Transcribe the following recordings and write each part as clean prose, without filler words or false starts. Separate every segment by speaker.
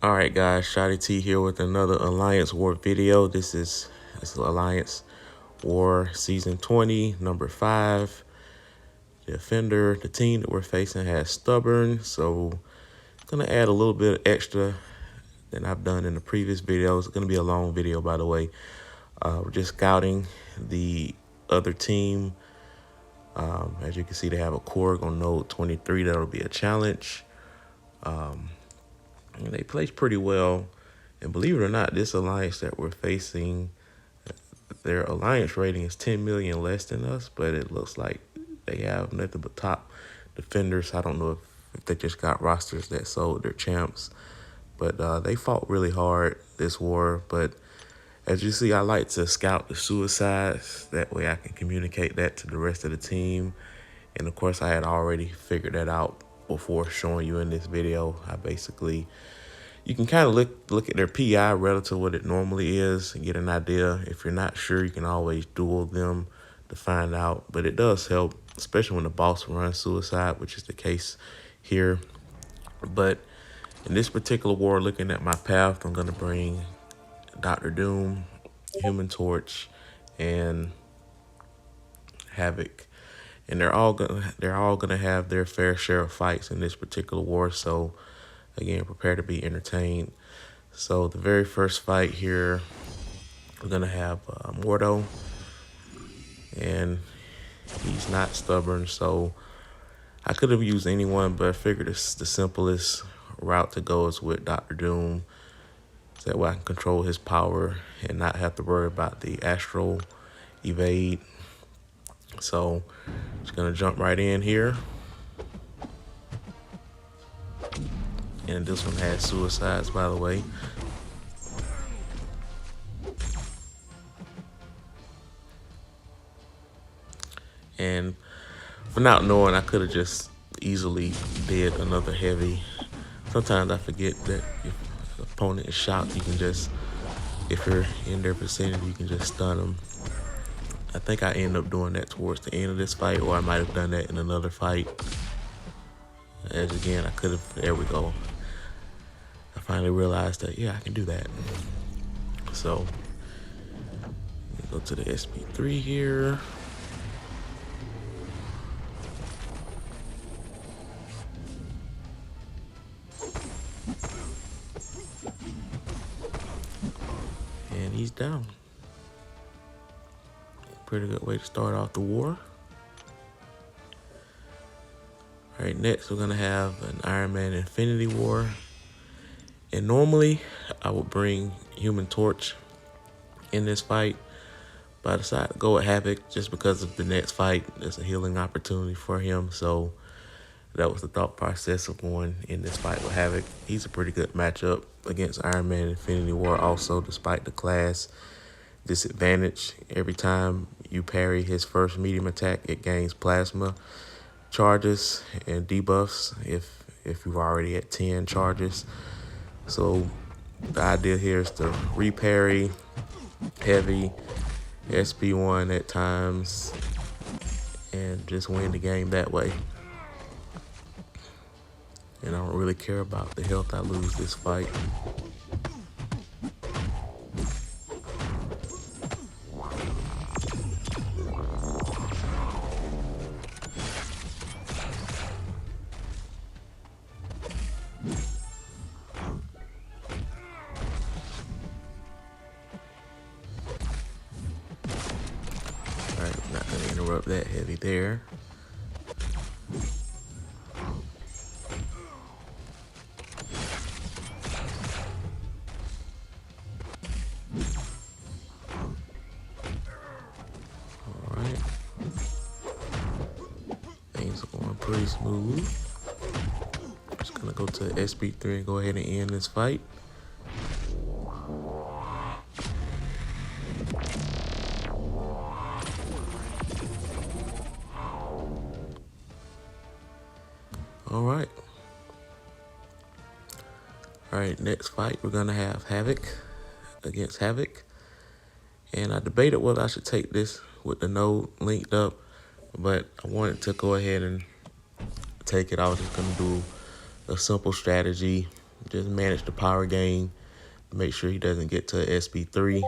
Speaker 1: All right, guys, Shotty T here with another Alliance War video. This is Alliance War Season 20, number 5. The team that we're facing has Stubborn, so I'm gonna add a little bit extra than I've done in the previous videos. It's gonna be a long video, by the way. We're just scouting the other team. As you can see, they have a Korg on node 23. That'll be a challenge. And they play pretty well. And believe it or not, this alliance that we're facing, their alliance rating is 10 million less than us, but it looks like they have nothing but top defenders. I don't know if they just got rosters that sold their champs, but they fought really hard this war. But as you see, I like to scout the suicides. That way I can communicate that to the rest of the team. And of course, I had already figured that out before showing you in this video. You can kind of look at their PI relative to what it normally is and get an idea. If you're not sure, you can always duel them to find out. But it does help, especially when the boss runs suicide, which is the case here. But in this particular war, looking at my path, I'm going to bring Dr. Doom, Human Torch, and Havoc. And they're all gonna have their fair share of fights in this particular war. So again, prepare to be entertained. So the very first fight here, we're gonna have Mordo, and he's not stubborn. So I could have used anyone, but I figured it's the simplest route to go is with Dr. Doom. So that way I can control his power and not have to worry about the astral evade. So just gonna jump right in here. And this one has suicides, by the way. And for not knowing, I could have just easily did another heavy. Sometimes I forget that if the opponent is shocked, you can just, if you're in their vicinity, you can just stun them. I think I ended up doing that towards the end of this fight, or I might have done that in another fight. As again, I could have, there we go. I finally realized that, yeah, I can do that. So, go to the SP3 here. And he's down. Pretty good way to start off the war. All right, next we're gonna have an Iron Man Infinity War. And normally I would bring Human Torch in this fight, but I decided to go with Havoc just because of the next fight. There's a healing opportunity for him. So that was the thought process of going in this fight with Havoc. He's a pretty good matchup against Iron Man Infinity War also, despite the class disadvantage. Every time you parry his first medium attack, it gains plasma charges and debuffs if you're already at 10 charges. So the idea here is to reparry heavy, SP1 at times, and just win the game that way. And I don't really care about the health I lose this fight. Alright, I'm not going to interrupt that heavy there. Alright. Things are going pretty smooth. Just going to go to SP3 and go ahead and end this fight. All right, next fight, we're gonna have Havoc against Havoc. And I debated whether I should take this with the node linked up, but I wanted to go ahead and take it. I was just gonna do a simple strategy Just manage the power gain. Make sure he doesn't get to SB3.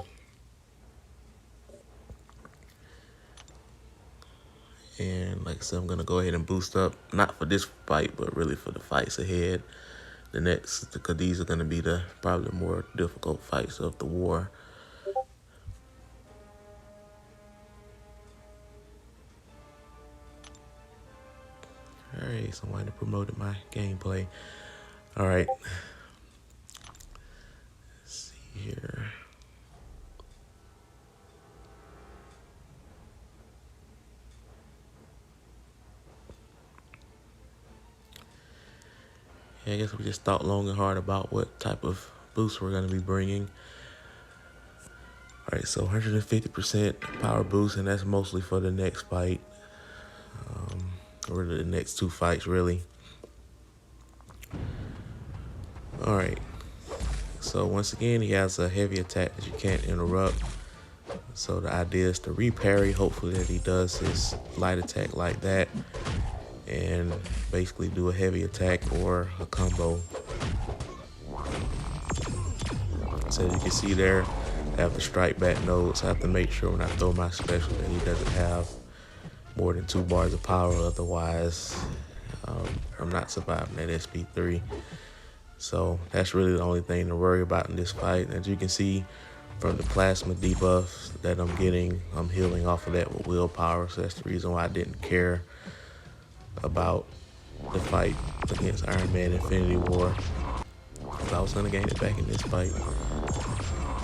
Speaker 1: And like I said, I'm going to go ahead and boost up, not for this fight, but really for the fights ahead. The next, because these are going to be the probably more difficult fights of the war. All right, somebody promoted my gameplay. All right. Let's see here. Yeah, I guess we just thought long and hard about what type of boost we're going to be bringing. All right, so 150% power boost, and that's mostly for the next fight. Or the next two fights, really. All right. So once again, he has a heavy attack that you can't interrupt. So the idea is to reparry. Hopefully that he does his light attack like that and basically do a heavy attack or a combo. So you can see there, I have the strike back node, so I have to make sure when I throw my special that he doesn't have more than 2 bars of power. Otherwise, I'm not surviving that SP3. So that's really the only thing to worry about in this fight. As you can see from the plasma debuffs that I'm getting, I'm healing off of that with willpower. So that's the reason why I didn't care about the fight against Iron Man Infinity War. I was going to gain it back in this fight.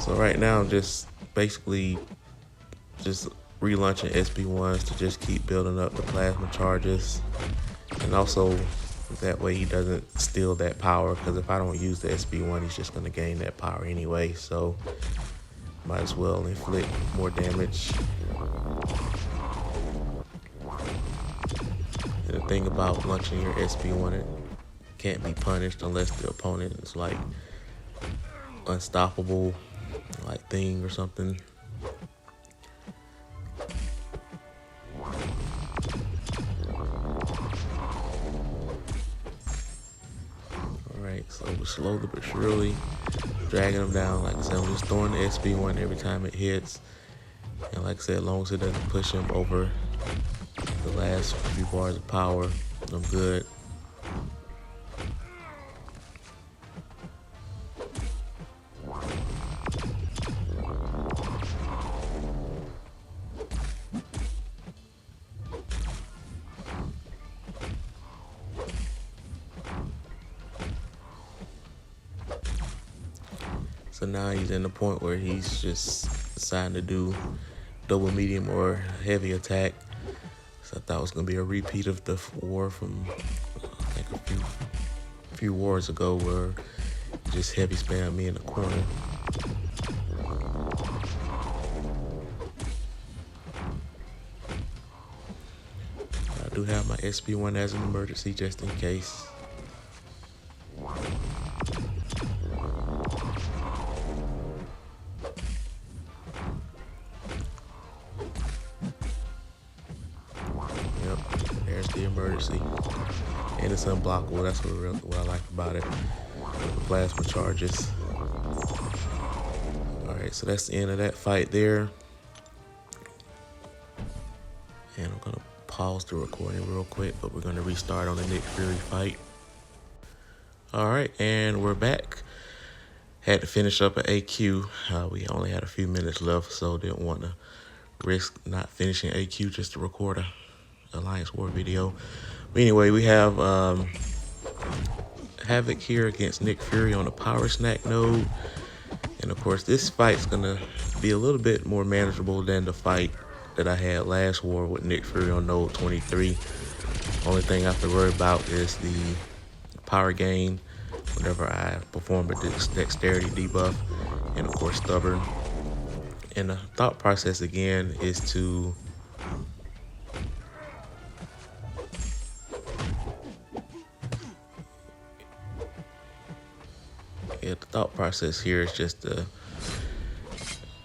Speaker 1: So right now I'm just basically just relaunching SP1s to just keep building up the plasma charges. And also that way he doesn't steal that power, because if I don't use the SP1, he's just going to gain that power anyway. So might as well inflict more damage. And the thing about launching your SP1, it can't be punished unless the opponent is like unstoppable, like Thing or something. Alright, so we're slowly but surely dragging him down. Like I said, I'm just throwing the SP1 every time it hits. And like I said, as long as it doesn't push him over the last few bars of power, I'm good. So now he's in the point where he's just deciding to do double, medium, or heavy attack. So I thought it was gonna be a repeat of the war from like a few wars ago, where he just heavy spam me in the corner. I do have my SP1 as an emergency just in case. There's the emergency. And it's unblockable. That's what I like about it. The plasma charges. Alright, so that's the end of that fight there. And I'm going to pause the recording real quick, but we're going to restart on the Nick Fury fight. Alright, and we're back. Had to finish up at AQ. We only had a few minutes left, so didn't want to risk not finishing AQ just to record a Alliance War video. But anyway, we have Havoc here against Nick Fury on the Power Snack node. And of course, this fight's gonna be a little bit more manageable than the fight that I had last war with Nick Fury on node 23. Only thing I have to worry about is the power gain whenever I perform a dexterity debuff, and of course stubborn. And the thought process again is to the thought process here is just to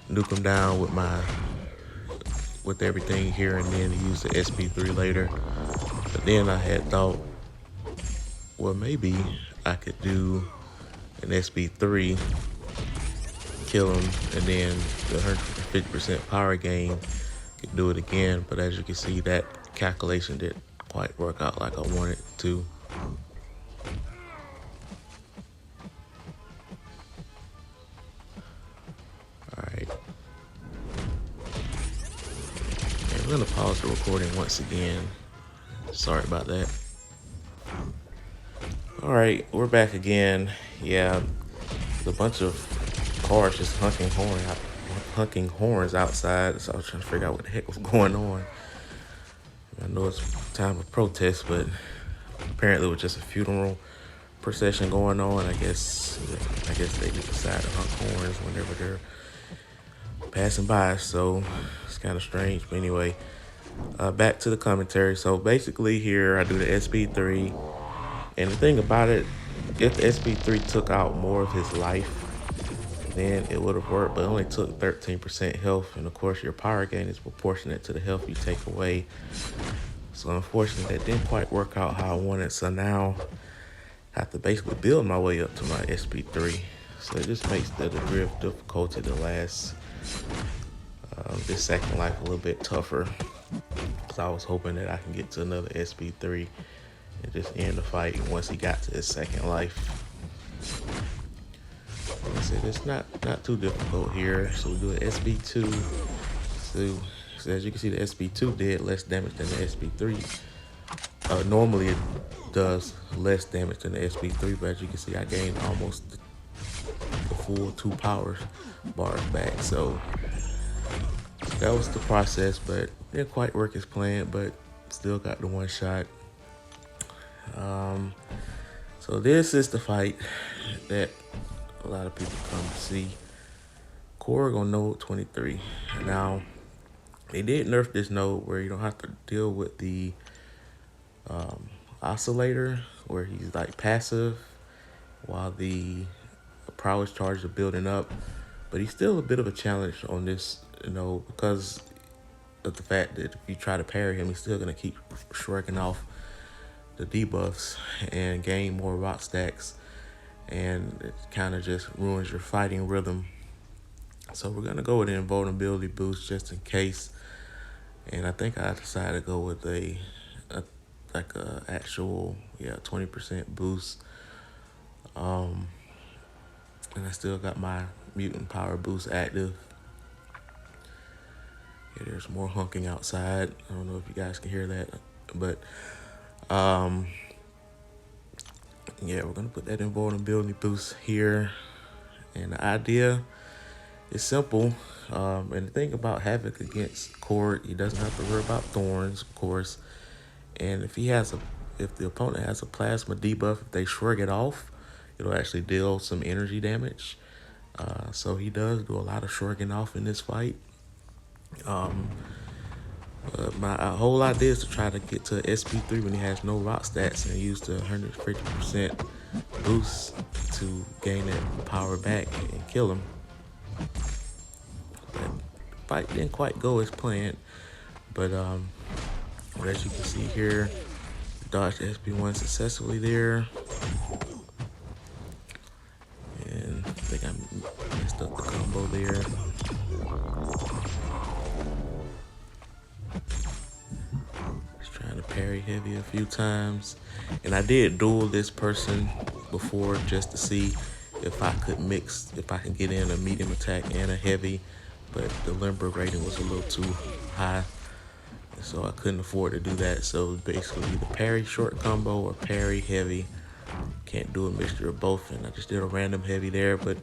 Speaker 1: nuke him down with everything here, and then use the SP3 later. But then I had thought, well, maybe I could do an SB3, kill him, and then the 150% power gain could do it again. But as you can see, that calculation didn't quite work out like I wanted to. Alright. And we're gonna pause the recording once again. Sorry about that. Alright, we're back again. Yeah, a bunch of cars just honking horns outside, so I was trying to figure out what the heck was going on. I know it's time of protest, but apparently it was just a funeral procession going on. I guess they just decide to honk horns whenever they're passing by, so it's kind of strange. But anyway, back to the commentary. So basically here I do the SB3, and the thing about it, if the SB3 took out more of his life, then it would have worked, but it only took 13% health, and of course your power gain is proportionate to the health you take away. So unfortunately that didn't quite work out how I wanted, so now I have to basically build my way up to my SB3. So it just makes the degree of difficulty to last this second life a little bit tougher, because I was hoping that I can get to another SB3 and just end the fight once he got to his second life. Like I said, it's not too difficult here. So we do an SB2. So as you can see, the SB2 did less damage than the SB3. Normally it does less damage than the SB3, but as you can see, I gained almost the full 2 power bars back. So that was the process, but it didn't quite work as planned, but still got the one shot. So this is the fight that a lot of people come to see. Korg on node 23. Now, they did nerf this node where you don't have to deal with the oscillator, where he's like passive while the prowess charges are building up. But he's still a bit of a challenge on this, because of the fact that if you try to parry him, he's still gonna keep shrugging off the debuffs and gain more rock stacks, and it kind of just ruins your fighting rhythm. So we're gonna go with an invulnerability boost just in case, and I think I decided to go with a actual 20% boost. And I still got my mutant power boost active. Yeah, there's more honking outside. I don't know if you guys can hear that, but yeah, we're gonna put that invulnerability boost here. And the idea is simple. And the thing about Havoc against Korg, he doesn't have to worry about thorns, of course. And if the opponent has a plasma debuff, if they shrug it off, it'll actually deal some energy damage. So he does do a lot of shrugging off in this fight. My whole idea is to try to get to SB3 when he has no rock stats and use the 150% boost to gain that power back and kill him. That fight didn't quite go as planned, but as you can see here, dodged the SB1 successfully there. And I think I messed up the combo there. Parry heavy a few times, and I did duel this person before just to see if I could get in a medium attack and a heavy, but the limber rating was a little too high, so I couldn't afford to do that. So basically either parry short combo or parry heavy. Can't do a mixture of both, and I just did a random heavy there. But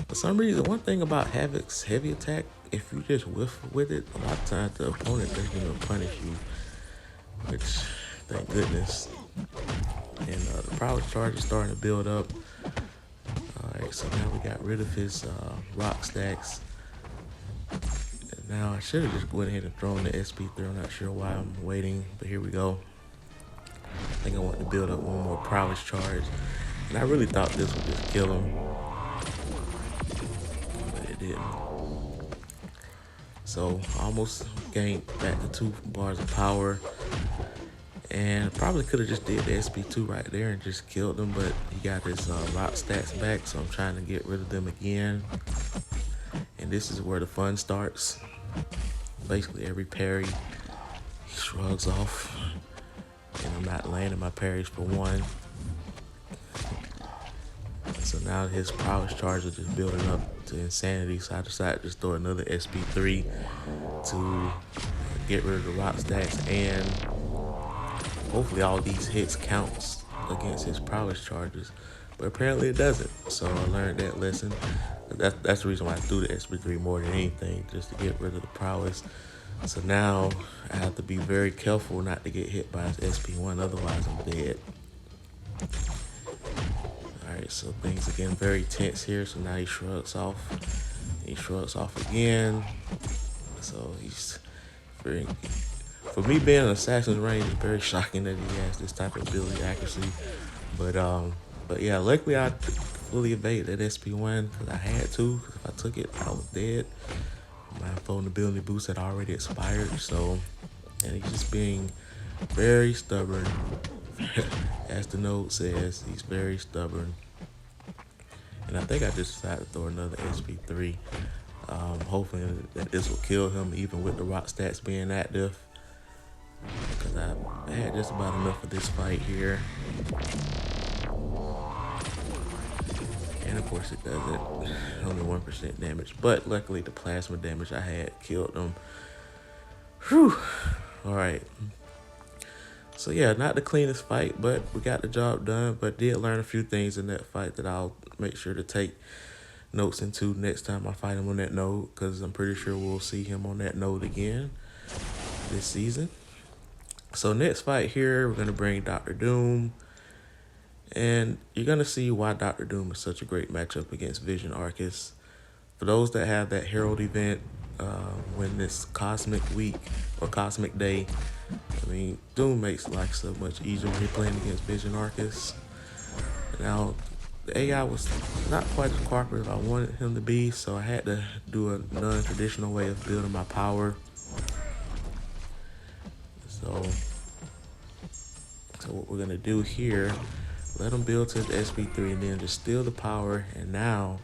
Speaker 1: for some reason, one thing about Havoc's heavy attack, if you just whiff with it, a lot of times the opponent doesn't even punish you, which, thank goodness. And the prowess charge is starting to build up. Alright, so now we got rid of his rock stacks. And now I should have just went ahead and thrown the SB3. I'm not sure why I'm waiting, but here we go. I think I want to build up one more prowess charge. And I really thought this would just kill him, but it didn't. So I almost gained back to 2 bars of power. And probably could have just did the SP2 right there and just killed him, but he got his rock stats back, so I'm trying to get rid of them again. And this is where the fun starts. Basically every parry, he shrugs off, and I'm not landing my parries for one. So now his prowess charge is just building up to insanity, so I decided to just throw another SP3 to get rid of the rock stats, and hopefully all these hits counts against his prowess charges, but apparently it doesn't. So I learned that lesson. That's the reason why I threw the SP3 more than anything, just to get rid of the prowess. So now I have to be very careful not to get hit by his SP1, otherwise I'm dead. Alright, so things are getting very tense here. So now he shrugs off. He shrugs off again. So he's very, for me being an assassin's range, it's very shocking that he has this type of ability accuracy. But yeah, luckily I fully evaded that SP1 because I had to. Because if I took it, I was dead. My vulnerability boost had already expired. So, and he's just being very stubborn. As the note says, he's very stubborn. And I think I just decided to throw another SP3. Hoping that this will kill him even with the rock stats being active. Because I had just about enough of this fight here. And of course it doesn't. Only 1% damage. But luckily the plasma damage I had killed him. Whew. Alright. So yeah, not the cleanest fight, but we got the job done. But did learn a few things in that fight that I'll make sure to take notes into next time I fight him on that node, because I'm pretty sure we'll see him on that node again this season. So next fight here, we're going to bring Dr. Doom. And you're going to see why Dr. Doom is such a great matchup against Vision Arcus. For those that have that Herald event, when this Cosmic Week or Cosmic Day, I mean, Doom makes life so much easier when you're playing against Vision Arcus. Now, the AI was not quite as cooperative as I wanted him to be, so I had to do a non-traditional way of building my power. So what we're gonna do here, let him build to his SP3 and then just steal the power, and now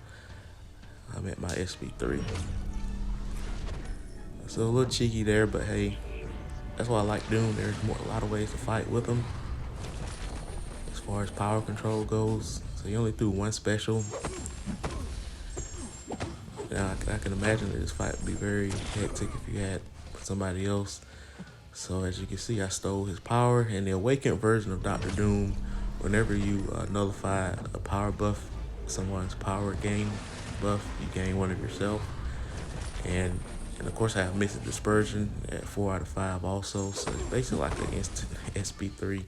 Speaker 1: I'm at my SP3. So a little cheeky there, but hey, that's why I like Doom. There's a lot of ways to fight with him as far as power control goes. So he only threw one special. Now I can imagine that this fight would be very hectic if you had somebody else. So as you can see, I stole his power, and the awakened version of Dr. Doom, whenever you nullify a power buff, someone's power gain buff, you gain one of yourself. And of course I have Mystic Dispersion at 4 out of 5 also, so it's basically like an instant SP3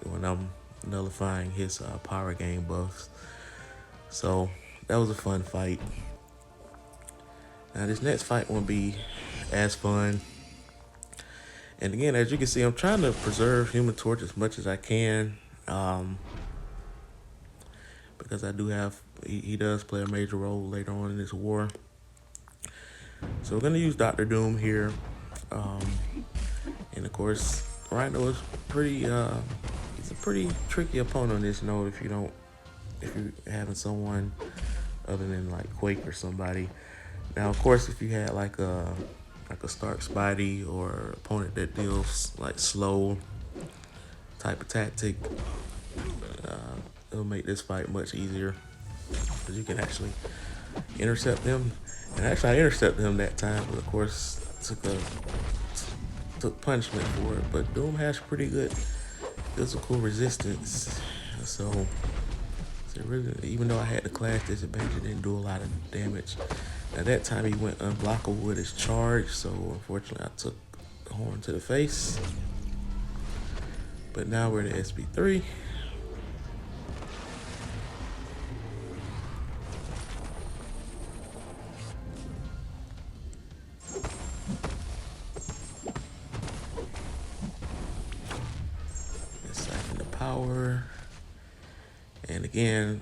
Speaker 1: when I'm nullifying his power gain buffs. So that was a fun fight. Now this next fight won't be as fun. And again, as you can see, I'm trying to preserve Human Torch as much as I can, because I do have, he does play a major role later on in this war. So we're gonna use Dr. Doom here, and of course, Rhino is pretty. He's a pretty tricky opponent on this node if you're having someone other than like Quake or somebody. Now, of course, if you had like a Stark Spidey or opponent that deals like slow type of tactic, it'll make this fight much easier because you can actually intercept them. And actually, I intercepted him that time, but of course, took punishment for it. But Doom has pretty good physical resistance, so really, even though I had the class disadvantage, it didn't do a lot of damage. At that time, he went unblockable with his charge, so unfortunately, I took the horn to the face. But now we're at SP3. Siphon the power. And again,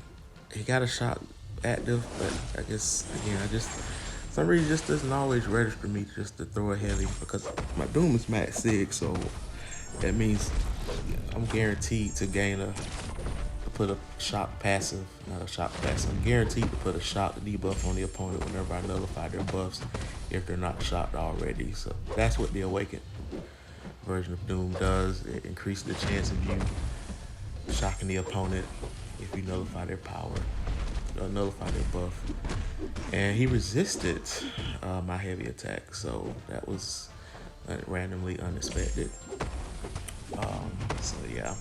Speaker 1: he got a shot active, but I guess, again, for some reason, just doesn't always register me just to throw a heavy, because my Doom is max 6, so That means I'm guaranteed to gain a to put a shock passive, not a shock passive. I'm guaranteed to put a shock debuff on the opponent whenever I nullify their buffs if they're not shocked already. So that's what the awakened version of Doom does. It increases the chance of you shocking the opponent if you nullify their power, nullify their buff. And he resisted my heavy attack, so that was randomly unexpected. So yeah,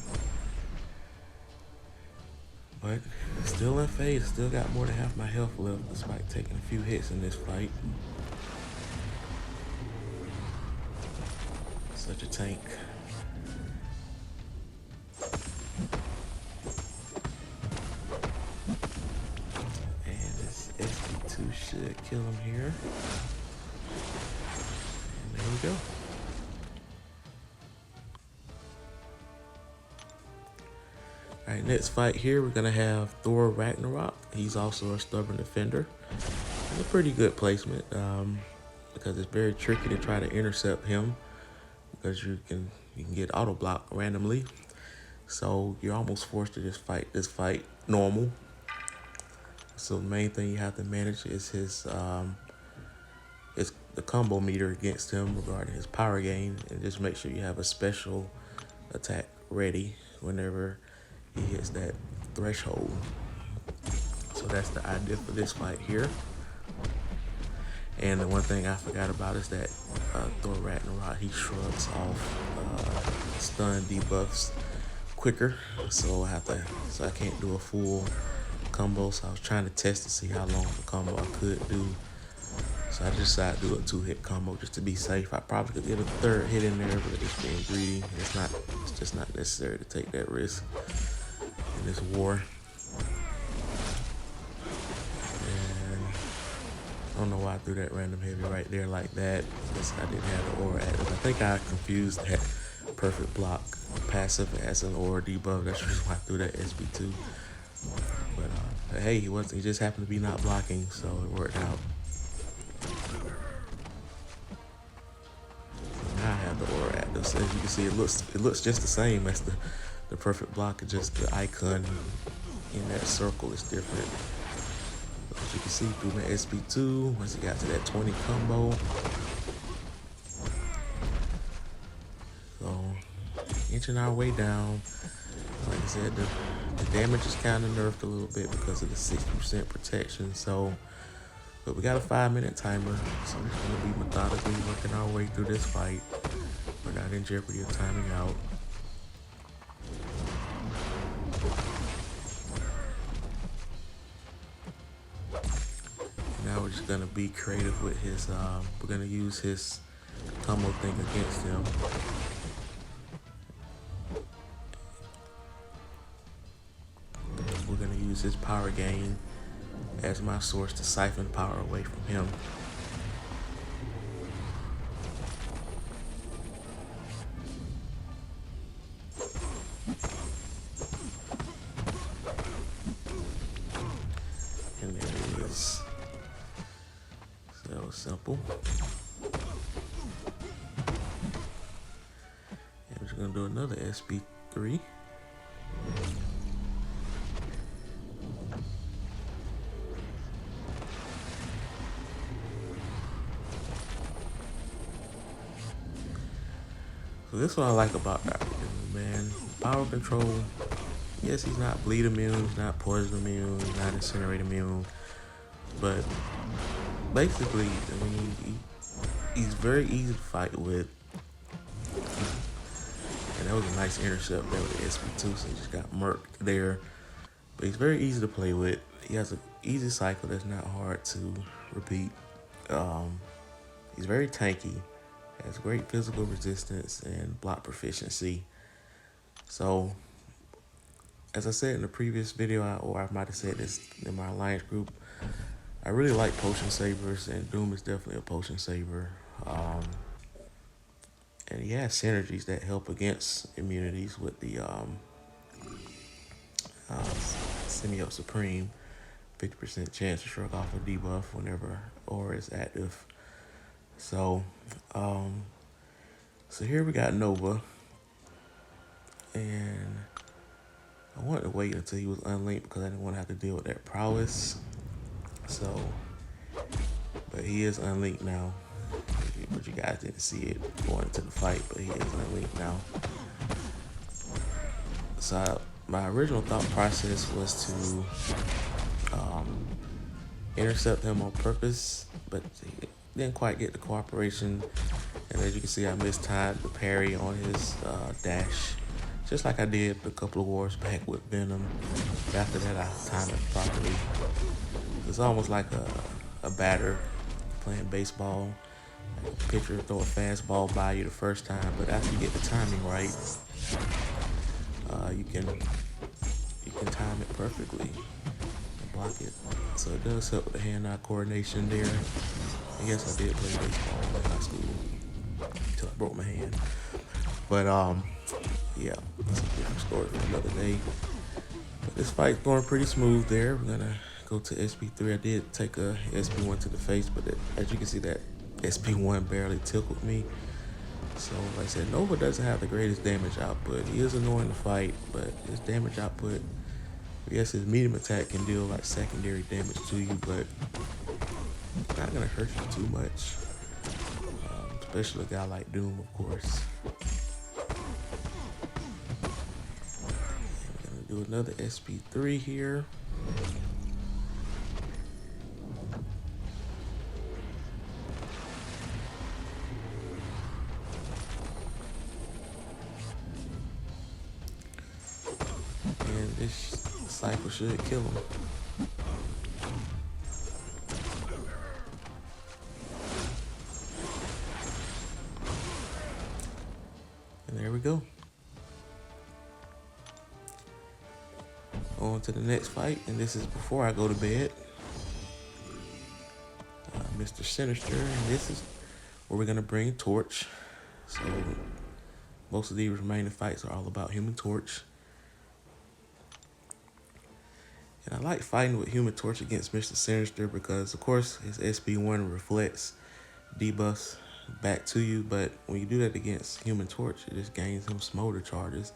Speaker 1: but still in phase, still got more than half my health left despite taking a few hits in this fight. Such a tank. And this SB2 should kill him here. And there we go. Alright, next fight here, we're going to have Thor Ragnarok. He's also a stubborn defender. It's a pretty good placement because it's very tricky to try to intercept him because you can get auto block randomly. So you're almost forced to just fight this fight normal. So the main thing you have to manage is his the combo meter against him regarding his power gain, and just make sure you have a special attack ready whenever he hits that threshold. So that's the idea for this fight here. And the one thing I forgot about is that Thor Ragnarok, he shrugs off stun debuffs quicker, so I can't do a full combo. So I was trying to test to see how long of a combo I could do. So I just decided to do a 2-hit combo just to be safe. I probably could get a 3rd hit in there, but it's being greedy. It's just not necessary to take that risk in this war. And I don't know why I threw that random heavy right there like that, because I didn't have the aura active. I think I confused that perfect block passive as an aura debuff. That's the reason why I threw that SB2. But hey, he just happened to be not blocking, so it worked out. Now I have the aura active, so as you can see, it looks just the same as the perfect block. Just the icon in that circle is different. But as you can see through my SB2, once it got to that 20 combo, so inching our way down. Like I said, the damage is kind of nerfed a little bit because of the 60% protection. So, but we got a 5-minute timer, so we're just gonna be methodically working our way through this fight. We're not in jeopardy of timing out. Now we're just gonna be creative with his. We're gonna use his combo thing against him. We're gonna use his power gain as my source to siphon power away from him. And there it is. So that was simple. And we're just gonna do another SB3. So this is what I like about Dr. Doom, man. Power control. Yes, he's not bleed immune, he's not poison immune, he's not incinerate immune. But basically, I mean, he's very easy to fight with. And that was a nice intercept there with the SB2, so he just got murked there. But he's very easy to play with. He has an easy cycle that's not hard to repeat. He's very tanky. Has great physical resistance and block proficiency. So, as I said in the previous video, or I might have said this in my alliance group, I really like potion savers, and Doom is definitely a potion saver. And he has synergies that help against immunities with the Semiote Supreme, 50% chance to shrug off a debuff whenever aura is active. So, so here we got Nova. And I wanted to wait until he was unlinked because I didn't want to have to deal with that prowess. So, but he is unlinked now. But you guys didn't see it going into the fight, but he is unlinked now. So my original thought process was to intercept him on purpose, but he didn't quite get the cooperation. And as you can see, I mistimed the parry on his dash, just like I did a couple of wars back with Venom. After that, I timed it properly. It's almost like a batter playing baseball. Like a pitcher throw a fastball by you the first time, but after you get the timing right, you can time it perfectly and block it. So it does help with the hand-eye coordination there. I guess I did play baseball in high school until I broke my hand. But yeah, that's a different story for another day. But this fight's going pretty smooth there. We're gonna go to SP3. I did take a SP1 to the face, but as you can see, that SP1 barely tickled me. So like I said, Nova doesn't have the greatest damage output. He is annoying to fight, but his damage output, yes, his medium attack can deal like secondary damage to you, but it's not gonna hurt you too much. Especially a guy like Doom, of course. I'm gonna do another SP3 here. And this cycle should kill him. And there we go. On to the next fight, and this is before I go to bed. Mr. Sinister, and this is where we're gonna bring Torch. So most of these remaining fights are all about Human Torch. And I like fighting with Human Torch against Mr. Sinister because, of course, his SP1 reflects debuffs back to you, but when you do that against Human Torch, it just gains him smolder charges.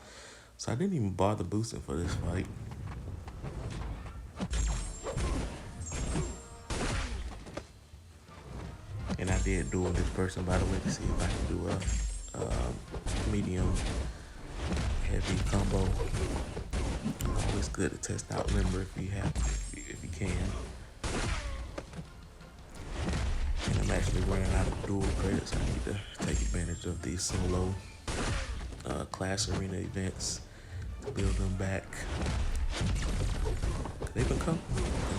Speaker 1: So I didn't even bother boosting for this fight. And I did duel this person, by the way, to see if I can do a medium heavy combo. Always good to test out Limber if you can. And I'm actually running out of dual credits. I need to take advantage of these solo class arena events to build them back.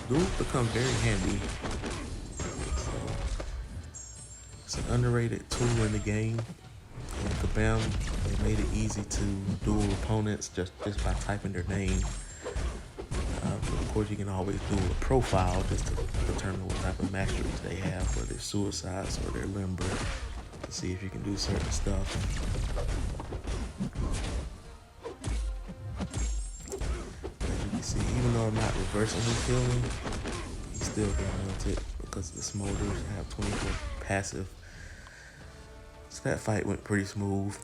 Speaker 1: Duels become very handy. It's an underrated tool in the game. And Kabam, they made it easy to duel opponents just by typing their name. But of course, you can always duel a profile just to determine what type of masteries they have, whether it's suicides or their limber, to see if you can do certain stuff. As you can see, even though I'm not reversing his healing, he's still getting melted because the smolders have 24 passive. So that fight went pretty smooth.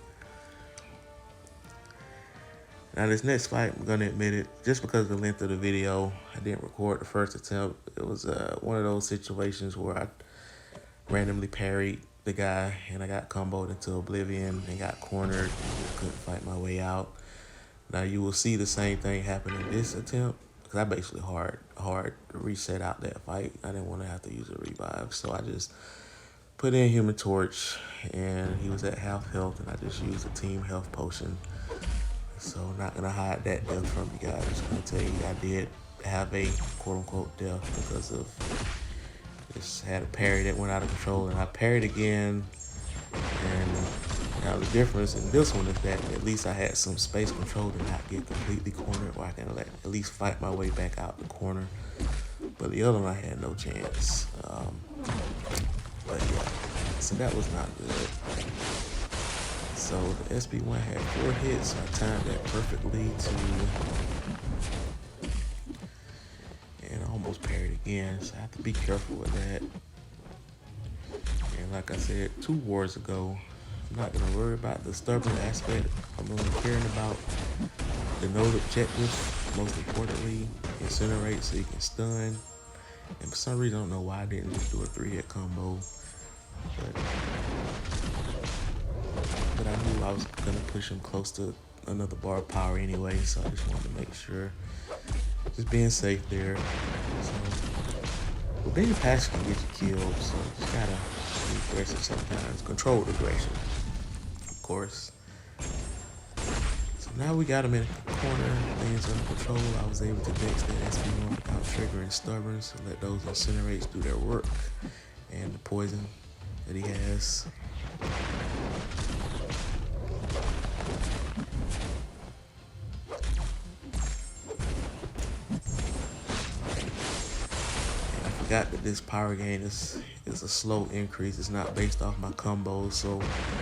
Speaker 1: Now this next fight, I'm gonna admit it, just because of the length of the video, I didn't record the first attempt. It was one of those situations where I randomly parried the guy and I got comboed into oblivion and got cornered and couldn't fight my way out. Now you will see the same thing happen in this attempt, because I basically hard reset out that fight. I didn't want to have to use a revive, so I just put in Human Torch, and he was at half health, and I just used a team health potion. So I'm not gonna hide that death from you guys. I'm just gonna tell you I did have a quote-unquote death because of just had a parry that went out of control, and I parried again. And now the difference in this one is that at least I had some space control to not get completely cornered, where I can at least fight my way back out the corner. But the other one I had no chance. But yeah, so that was not good. So the SB1 had 4 hits, so I timed that perfectly and I almost parried again, so I have to be careful with that. And like I said, 2 wars ago, I'm not gonna worry about the stubborn aspect. I'm only caring about the node objective. Most importantly, incinerate so you can stun. And for some reason, I don't know why I didn't just do a 3-hit combo. But I knew I was gonna push him close to another bar of power anyway, so I just wanted to make sure. Just being safe there. So, but being passive can get you killed, so you just gotta be aggressive sometimes. Controlled aggression, of course. So now we got him in the corner, things under control. I was able to dex that SP1 without triggering stubborn, so let those incinerates do their work. And the poison that he has. Forgot that this power gain is a slow increase. It's not based off my combos. So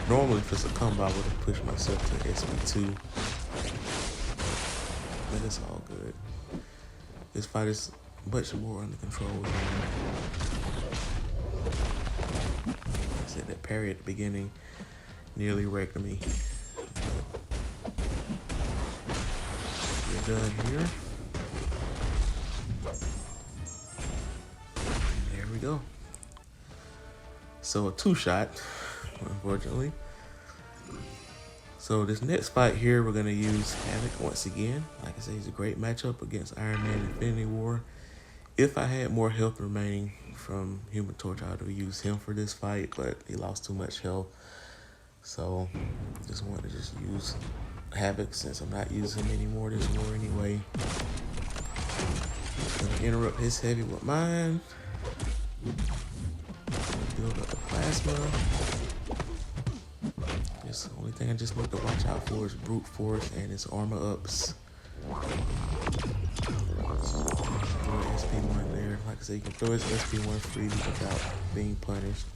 Speaker 1: normally if it's a combo, I would have pushed myself to SP2. But it's all good. This fight is much more under control here. Like I said, that parry at the beginning nearly wrecked me. But we're done here. Go. So a 2-shot, unfortunately. So this next fight here, we're gonna use Havoc once again. Like I said, he's a great matchup against Iron Man Infinity War. If I had more health remaining from Human Torch, I would have used him for this fight, but he lost too much health. So just wanted to just use Havoc since I'm not using him anymore this war anyway. Gonna interrupt his heavy with mine. Build up the plasma. Just the only thing I just need to watch out for is brute force and his armor ups. SP1 there. Like I said, you can throw his SP1 freely without being punished.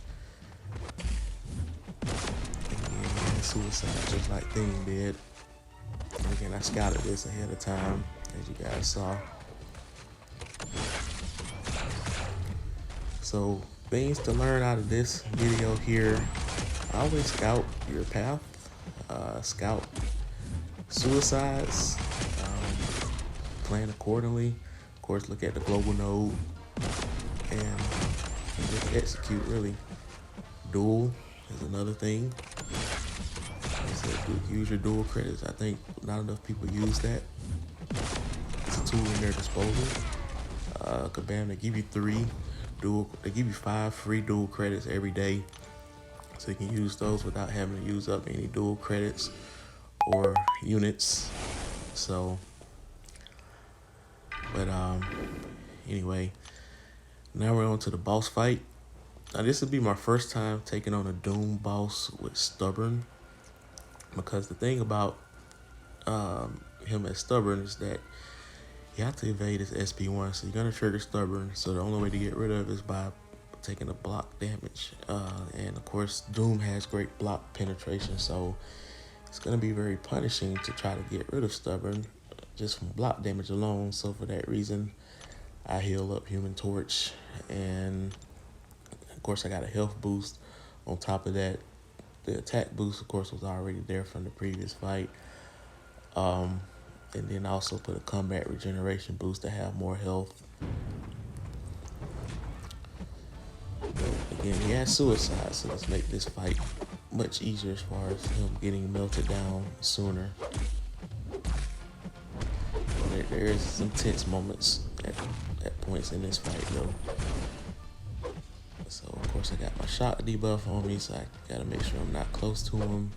Speaker 1: And again, suicide just like Thing did. And again, I scouted this ahead of time, as you guys saw. So things to learn out of this video here: always scout your path, scout suicides, plan accordingly. Of course, look at the global node and just execute. Really, duel is another thing. Like I said, use your dual credits. I think not enough people use that. It's a tool in their disposal. Kabam, they give you 3. They give you 5 free dual credits every day, so you can use those without having to use up any dual credits or units. So, but anyway, now we're on to the boss fight. Now this will be my first time taking on a Doom boss with Stubborn, because the thing about him as Stubborn is that you have to evade his SP1, so you're gonna trigger Stubborn. So the only way to get rid of it is by taking a block damage. And of course, Doom has great block penetration, so it's gonna be very punishing to try to get rid of Stubborn just from block damage alone. So for that reason, I heal up Human Torch, and of course I got a health boost on top of that. The attack boost, of course, was already there from the previous fight. And then also put a combat regeneration boost to have more health. But again, he has suicide, so let's make this fight much easier as far as him getting melted down sooner. There is some tense moments at points in this fight though. So of course I got my shock debuff on me, so I gotta make sure I'm not close to him.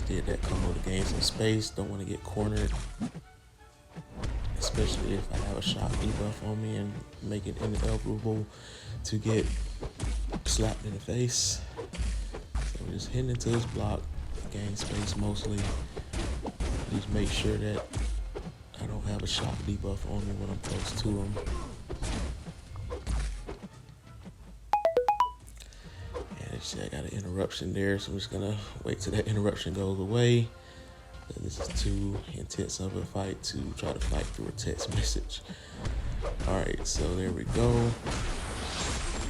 Speaker 1: Did that combo to gain some space. Don't want to get cornered, especially if I have a shock debuff on me and make it ineligible to get slapped in the face. So we're just hitting into his block, gain space mostly. Just make sure that I don't have a shock debuff on me when I'm close to him. I got an interruption there, so I'm just gonna wait till that interruption goes away. This is too intense of a fight to try to fight through a text message. Alright, so there we go.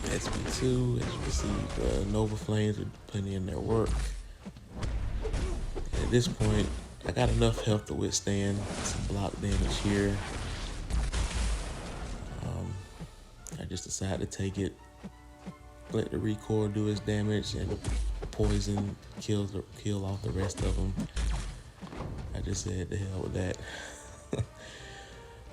Speaker 1: SB2, as you can see, the Nova Flames are putting in their work. At this point, I got enough health to withstand some block damage here. I just decided to take it, let the recoil do its damage, and poison kill off the rest of them. I just said the hell with that.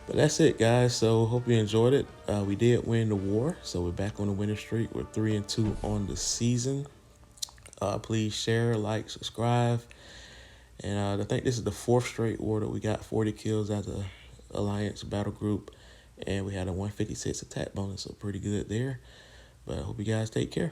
Speaker 1: But that's it, guys. So hope you enjoyed it. We did win the war, so we're back on the winning streak. We're 3-2 on the season. Please share, like, subscribe. And I think this is the 4th straight war that we got 40 kills as a Alliance battle group. And we had a 156 attack bonus, so pretty good there. But I hope you guys take care.